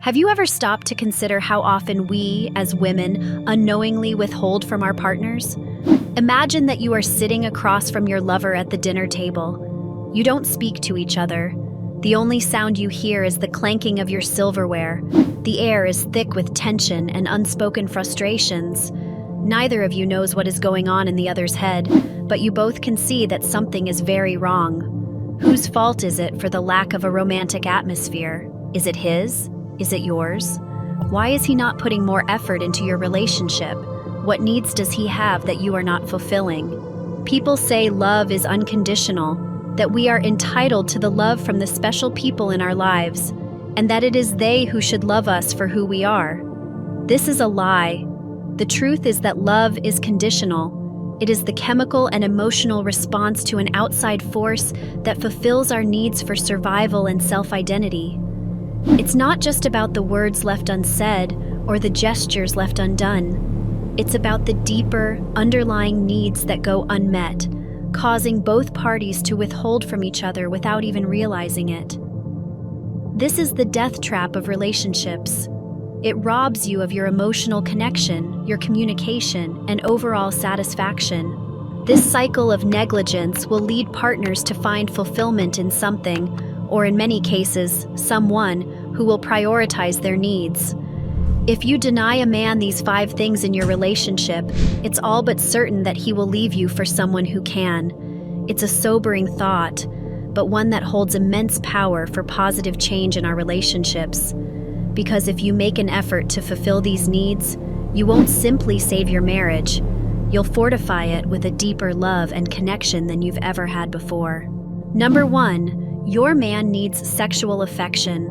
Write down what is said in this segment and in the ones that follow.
Have you ever stopped to consider how often we, as women, unknowingly withhold from our partners? Imagine that you are sitting across from your lover at the dinner table. You don't speak to each other. The only sound you hear is the clanking of your silverware. The air is thick with tension and unspoken frustrations. Neither of you knows what is going on in the other's head, but you both can see that something is very wrong. Whose fault is it for the lack of a romantic atmosphere? Is it his? Is it yours? Why is he not putting more effort into your relationship? What needs does he have that you are not fulfilling? People say love is unconditional, that we are entitled to the love from the special people in our lives, and that it is they who should love us for who we are. This is a lie. The truth is that love is conditional. It is the chemical and emotional response to an outside force that fulfills our needs for survival and self-identity. It's not just about the words left unsaid or the gestures left undone. It's about the deeper, underlying needs that go unmet, causing both parties to withhold from each other without even realizing it. This is the death trap of relationships. It robs you of your emotional connection, your communication, and overall satisfaction. This cycle of negligence will lead partners to find fulfillment in something, or in many cases, someone who will prioritize their needs. If you deny a man these 5 things in your relationship, it's all but certain that he will leave you for someone who can. It's a sobering thought, but one that holds immense power for positive change in our relationships. Because if you make an effort to fulfill these needs, you won't simply save your marriage. You'll fortify it with a deeper love and connection than you've ever had before. Number 1, your man needs sexual affection.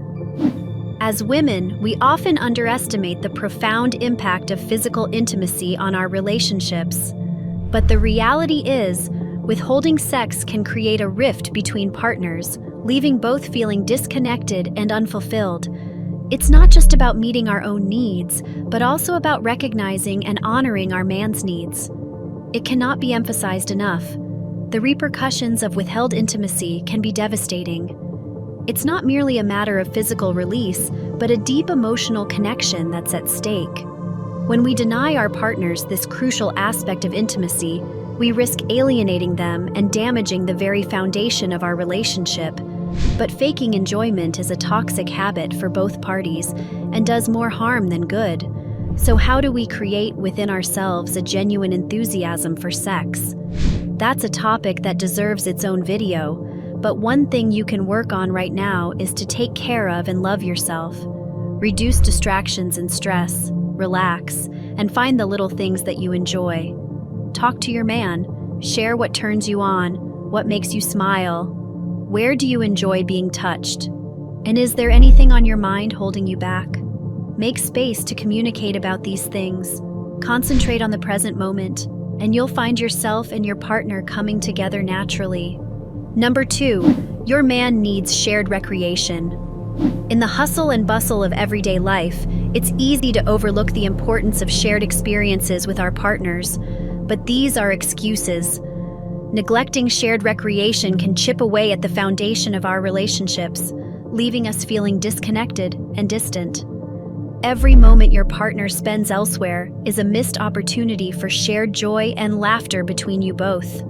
As women, we often underestimate the profound impact of physical intimacy on our relationships. But the reality is, withholding sex can create a rift between partners, leaving both feeling disconnected and unfulfilled. It's not just about meeting our own needs, but also about recognizing and honoring our man's needs. It cannot be emphasized enough. The repercussions of withheld intimacy can be devastating. It's not merely a matter of physical release, but a deep emotional connection that's at stake. When we deny our partners this crucial aspect of intimacy, we risk alienating them and damaging the very foundation of our relationship. But faking enjoyment is a toxic habit for both parties and does more harm than good. So how do we create within ourselves a genuine enthusiasm for sex? That's a topic that deserves its own video, but one thing you can work on right now is to take care of and love yourself. Reduce distractions and stress, relax, and find the little things that you enjoy. Talk to your man, share what turns you on, what makes you smile. Where do you enjoy being touched? And is there anything on your mind holding you back? Make space to communicate about these things. Concentrate on the present moment, and you'll find yourself and your partner coming together naturally. Number 2, your man needs shared recreation. In the hustle and bustle of everyday life, it's easy to overlook the importance of shared experiences with our partners, but these are excuses. Neglecting shared recreation can chip away at the foundation of our relationships, leaving us feeling disconnected and distant. Every moment your partner spends elsewhere is a missed opportunity for shared joy and laughter between you both.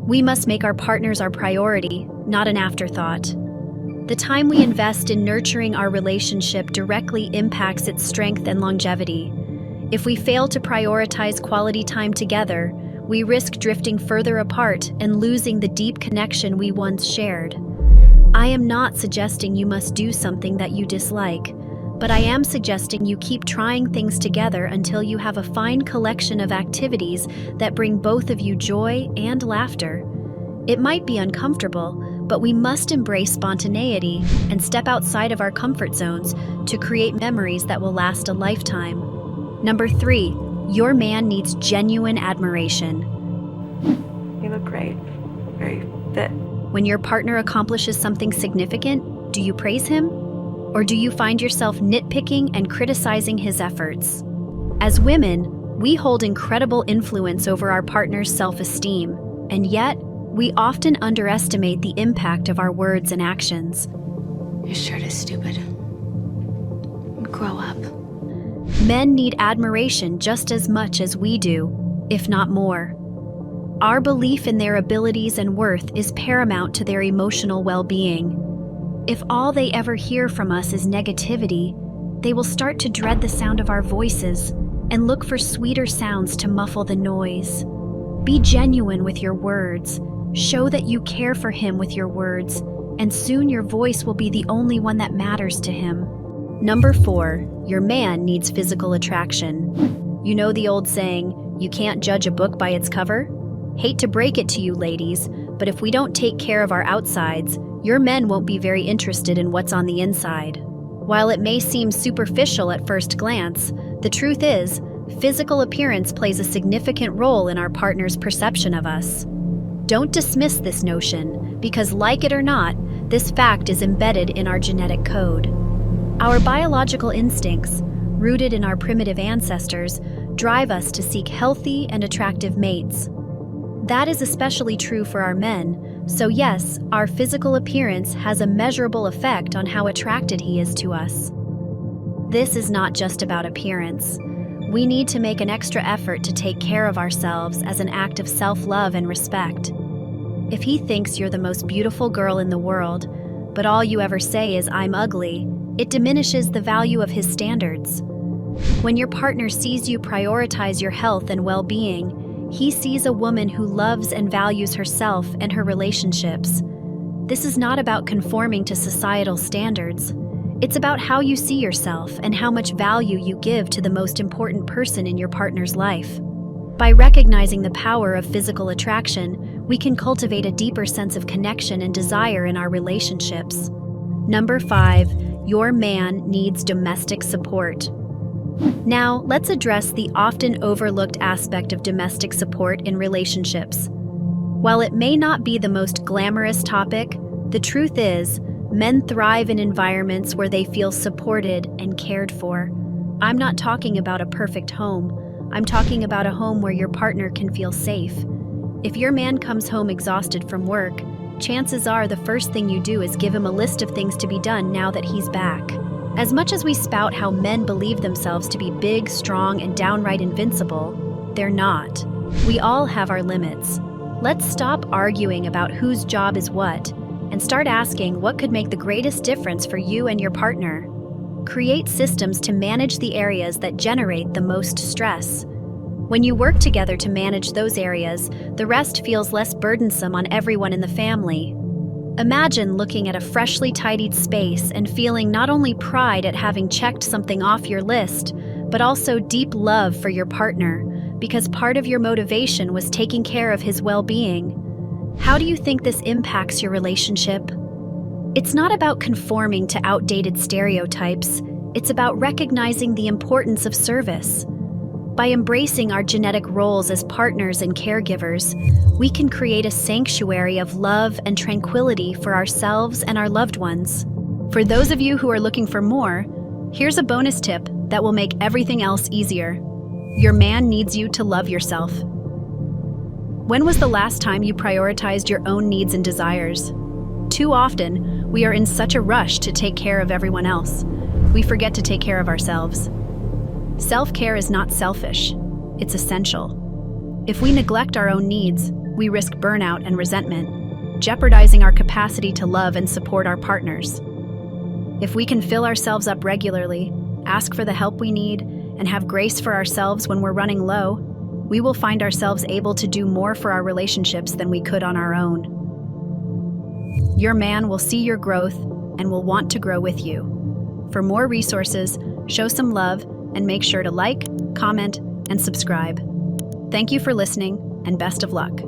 We must make our partners our priority, not an afterthought. The time we invest in nurturing our relationship directly impacts its strength and longevity. If we fail to prioritize quality time together, we risk drifting further apart and losing the deep connection we once shared. I am not suggesting you must do something that you dislike, but I am suggesting you keep trying things together until you have a fine collection of activities that bring both of you joy and laughter. It might be uncomfortable, but we must embrace spontaneity and step outside of our comfort zones to create memories that will last a lifetime. Number 3, your man needs genuine admiration. You look great. Very fit. When your partner accomplishes something significant, do you praise him? Or do you find yourself nitpicking and criticizing his efforts? As women, we hold incredible influence over our partner's self-esteem, and yet, we often underestimate the impact of our words and actions. Your shirt is stupid. I'm grow up. Men need admiration just as much as we do, if not more. Our belief in their abilities and worth is paramount to their emotional well-being. If all they ever hear from us is negativity, they will start to dread the sound of our voices and look for sweeter sounds to muffle the noise. Be genuine with your words. Show that you care for him with your words, and soon your voice will be the only one that matters to him. Number 4, your man needs physical attraction. You know the old saying, you can't judge a book by its cover? Hate to break it to you, ladies, but if we don't take care of our outsides, your men won't be very interested in what's on the inside. While it may seem superficial at first glance, the truth is, physical appearance plays a significant role in our partner's perception of us. Don't dismiss this notion, because like it or not, this fact is embedded in our genetic code. Our biological instincts, rooted in our primitive ancestors, drive us to seek healthy and attractive mates. That is especially true for our men, so yes, our physical appearance has a measurable effect on how attracted he is to us. This is not just about appearance. We need to make an extra effort to take care of ourselves as an act of self-love and respect. If he thinks you're the most beautiful girl in the world, but all you ever say is "I'm ugly," it diminishes the value of his standards. When your partner sees you prioritize your health and well-being, he sees a woman who loves and values herself and her relationships. This is not about conforming to societal standards. It's about how you see yourself and how much value you give to the most important person in your partner's life. By recognizing the power of physical attraction, we can cultivate a deeper sense of connection and desire in our relationships. Number 5, your man needs domestic support. Now, let's address the often overlooked aspect of domestic support in relationships. While it may not be the most glamorous topic, the truth is, men thrive in environments where they feel supported and cared for. I'm not talking about a perfect home. I'm talking about a home where your partner can feel safe. If your man comes home exhausted from work, chances are the first thing you do is give him a list of things to be done now that he's back. As much as we spout how men believe themselves to be big, strong, and downright invincible, they're not. We all have our limits. Let's stop arguing about whose job is what, and start asking what could make the greatest difference for you and your partner. Create systems to manage the areas that generate the most stress. When you work together to manage those areas, the rest feels less burdensome on everyone in the family. Imagine looking at a freshly tidied space and feeling not only pride at having checked something off your list, but also deep love for your partner, because part of your motivation was taking care of his well-being. How do you think this impacts your relationship? It's not about conforming to outdated stereotypes. It's about recognizing the importance of service. By embracing our genetic roles as partners and caregivers, we can create a sanctuary of love and tranquility for ourselves and our loved ones. For those of you who are looking for more, here's a bonus tip that will make everything else easier. Your man needs you to love yourself. When was the last time you prioritized your own needs and desires? Too often, we are in such a rush to take care of everyone else. We forget to take care of ourselves. Self-care is not selfish, it's essential. If we neglect our own needs, we risk burnout and resentment, jeopardizing our capacity to love and support our partners. If we can fill ourselves up regularly, ask for the help we need, and have grace for ourselves when we're running low, we will find ourselves able to do more for our relationships than we could on our own. Your man will see your growth and will want to grow with you. For more resources, show some love, and make sure to like, comment, and subscribe. Thank you for listening, and best of luck.